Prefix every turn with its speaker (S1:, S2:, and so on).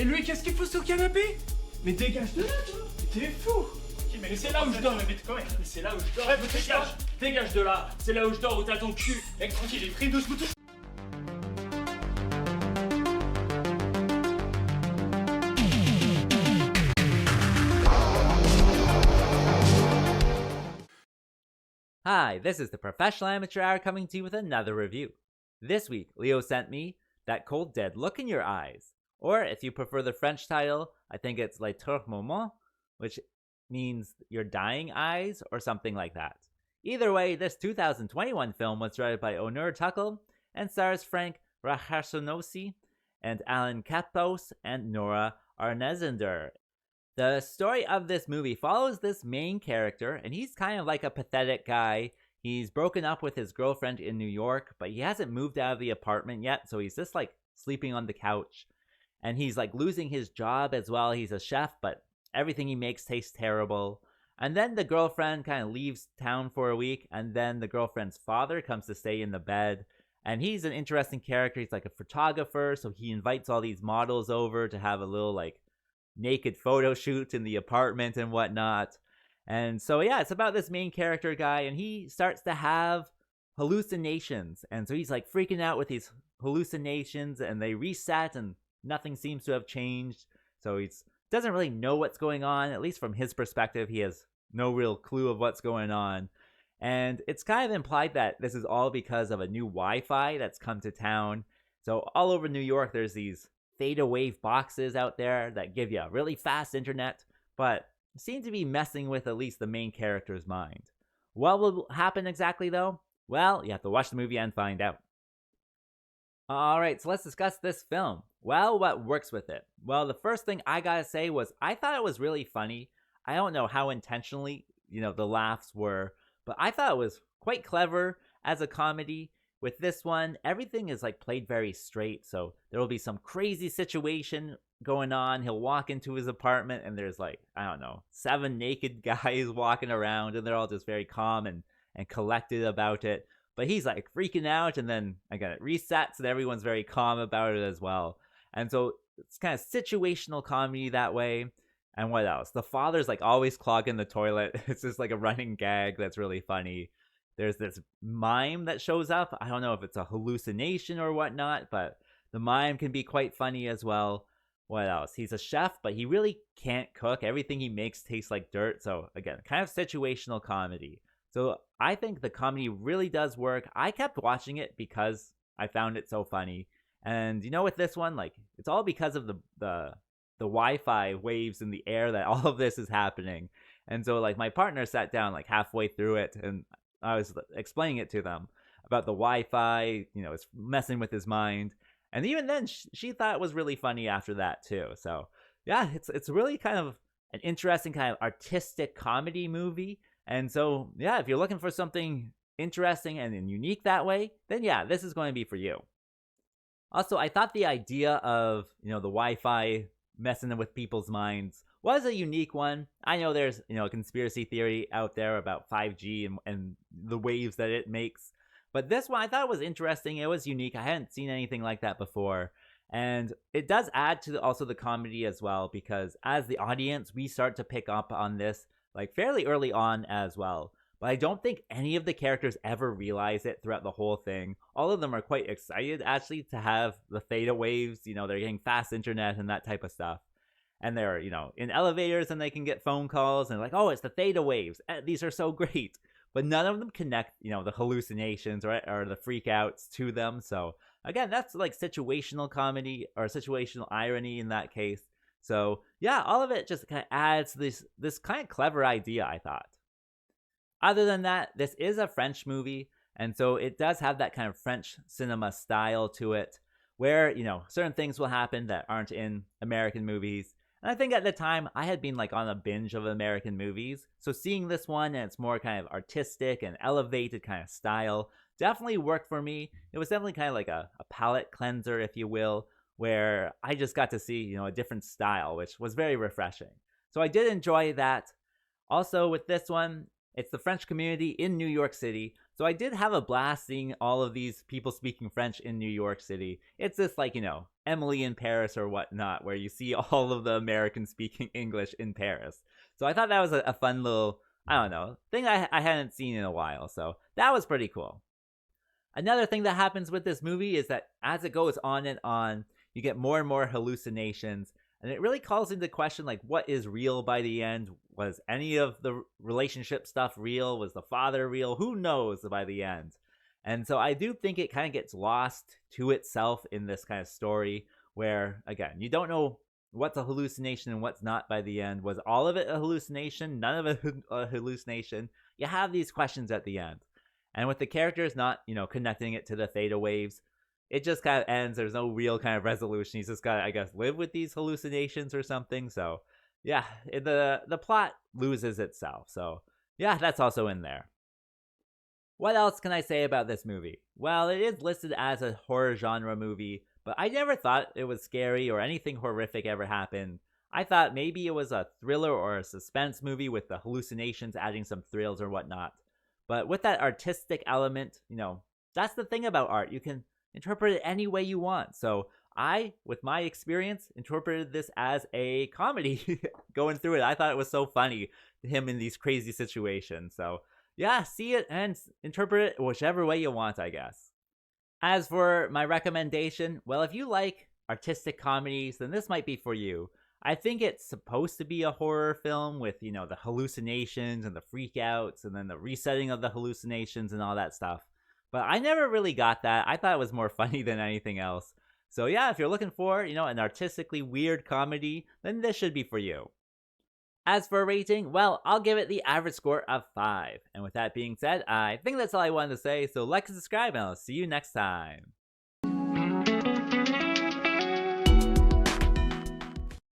S1: Et lui, qu'est-ce qu'il fout sur le canapé? Mais dégage de là, toi. T'es fou. Mais c'est là où je dors. Mais c'est là où je dors. Dégage de là. C'est là où je dors, où t'as ton cul. Mec, tranquille, j'ai pris une douche pour tout.
S2: Hi, this is the Professional Amateur Hour coming to you with another review. This week, Leo sent me That Cold Dead Look in Your Eyes. Or, if you prefer the French title, I think it's Les Tours Moments, which means Your Dying Eyes, or something like that. Either way, this 2021 film was directed by Onur Tukel and stars Franck, Raharinosy, and Alan Ceppos and Nora Arnezeder. The story of this movie follows this main character, and he's kind of like a pathetic guy. He's broken up with his girlfriend in New York, but he hasn't moved out of the apartment yet, so he's just like sleeping on the couch. And he's like losing his job as well. He's a chef, but everything he makes tastes terrible. And then the girlfriend kind of leaves town for a week, and then the girlfriend's father comes to stay in the bed. And he's an interesting character. He's like a photographer, so he invites all these models over to have a little like naked photo shoot in the apartment and whatnot. And so yeah, it's about this main character guy, and he starts to have hallucinations. And so he's like freaking out with these hallucinations, and they reset and nothing seems to have changed. So he doesn't really know what's going on. At least from his perspective, he has no real clue of what's going on. And it's kind of implied that this is all because of a new Wi-Fi that's come to town. So all over New York, there's these Theta-wave boxes out there that give you really fast internet, but seem to be messing with at least the main character's mind. What will happen exactly though? Well, you have to watch the movie and find out. Alright, so let's discuss this film. Well, what works with it? Well, the first thing I gotta say was I thought it was really funny. I don't know how intentionally, the laughs were, but I thought it was quite clever as a comedy. With this one, everything is like played very straight, so there will be some crazy situation going on. He'll walk into his apartment and there's like, I don't know, 7 naked guys walking around, and they're all just very calm and collected about it. But he's like freaking out, and then again it resets and everyone's very calm about it as well. And so it's kind of situational comedy that way. And what else? The father's like always clogging the toilet. It's just like a running gag that's really funny. There's this mime that shows up. I don't know if it's a hallucination or whatnot, but the mime can be quite funny as well. What else? He's a chef, but he really can't cook. Everything he makes tastes like dirt. So again, kind of situational comedy. So I think the comedy really does work. I kept watching it because I found it so funny. And with this one, like, it's all because of the Wi-Fi waves in the air that all of this is happening. And so like my partner sat down like halfway through it, and I was explaining it to them about the Wi-Fi, it's messing with his mind. And even then, she thought it was really funny after that too. So yeah, it's really kind of an interesting kind of artistic comedy movie. And so yeah, if you're looking for something interesting and unique that way, then yeah, this is going to be for you. Also, I thought the idea of, the Wi-Fi messing with people's minds was a unique one. I know there's, a conspiracy theory out there about 5G and the waves that it makes. But this one, I thought it was interesting. It was unique. I hadn't seen anything like that before. And it does add to also the comedy as well, because as the audience, we start to pick up on this like fairly early on as well. But I don't think any of the characters ever realize it throughout the whole thing. All of them are quite excited actually to have the theta waves. They're getting fast internet and that type of stuff. And they're, in elevators and they can get phone calls and like, oh, it's the theta waves. These are so great. But none of them connect, the hallucinations or the freakouts to them. So again, that's like situational comedy or situational irony in that case. So yeah, all of it just kind of adds this kind of clever idea, I thought. Other than that, this is a French movie. And so it does have that kind of French cinema style to it, where, certain things will happen that aren't in American movies. And I think at the time, I had been like on a binge of American movies. So seeing this one and its more kind of artistic and elevated kind of style definitely worked for me. It was definitely kind of like a palate cleanser, if you will, where I just got to see, a different style, which was very refreshing. So I did enjoy that. Also with this one, it's the French community in New York City. So I did have a blast seeing all of these people speaking French in New York City. It's this like, Emily in Paris or whatnot, where you see all of the Americans speaking English in Paris. So I thought that was a fun little, I don't know, thing I hadn't seen in a while. So that was pretty cool. Another thing that happens with this movie is that as it goes on and on, you get more and more hallucinations. And it really calls into question, like, what is real by the end? Was any of the relationship stuff real? Was the father real? Who knows by the end? And so I do think it kind of gets lost to itself in this kind of story where, again, you don't know what's a hallucination and what's not by the end. Was all of it a hallucination? None of it a hallucination? You have these questions at the end. And with the characters not, connecting it to the Theta-waves, it just kind of ends. There's no real kind of resolution. He's just got to, I guess, live with these hallucinations or something. So, yeah, the plot loses itself. So, yeah, that's also in there. What else can I say about this movie? Well, it is listed as a horror genre movie, but I never thought it was scary or anything horrific ever happened. I thought maybe it was a thriller or a suspense movie with the hallucinations adding some thrills or whatnot. But with that artistic element, that's the thing about art. You can interpret it any way you want. So I, with my experience, interpreted this as a comedy going through it. I thought it was so funny, him in these crazy situations. So yeah, see it and interpret it whichever way you want, I guess. As for my recommendation, well, if you like artistic comedies, then this might be for you. I think it's supposed to be a horror film with, the hallucinations and the freakouts and then the resetting of the hallucinations and all that stuff. But I never really got that. I thought it was more funny than anything else. So yeah, if you're looking for, an artistically weird comedy, then this should be for you. As for a rating, well, I'll give it the average score of 5. And with that being said, I think that's all I wanted to say, so like and subscribe, and I'll see you next time.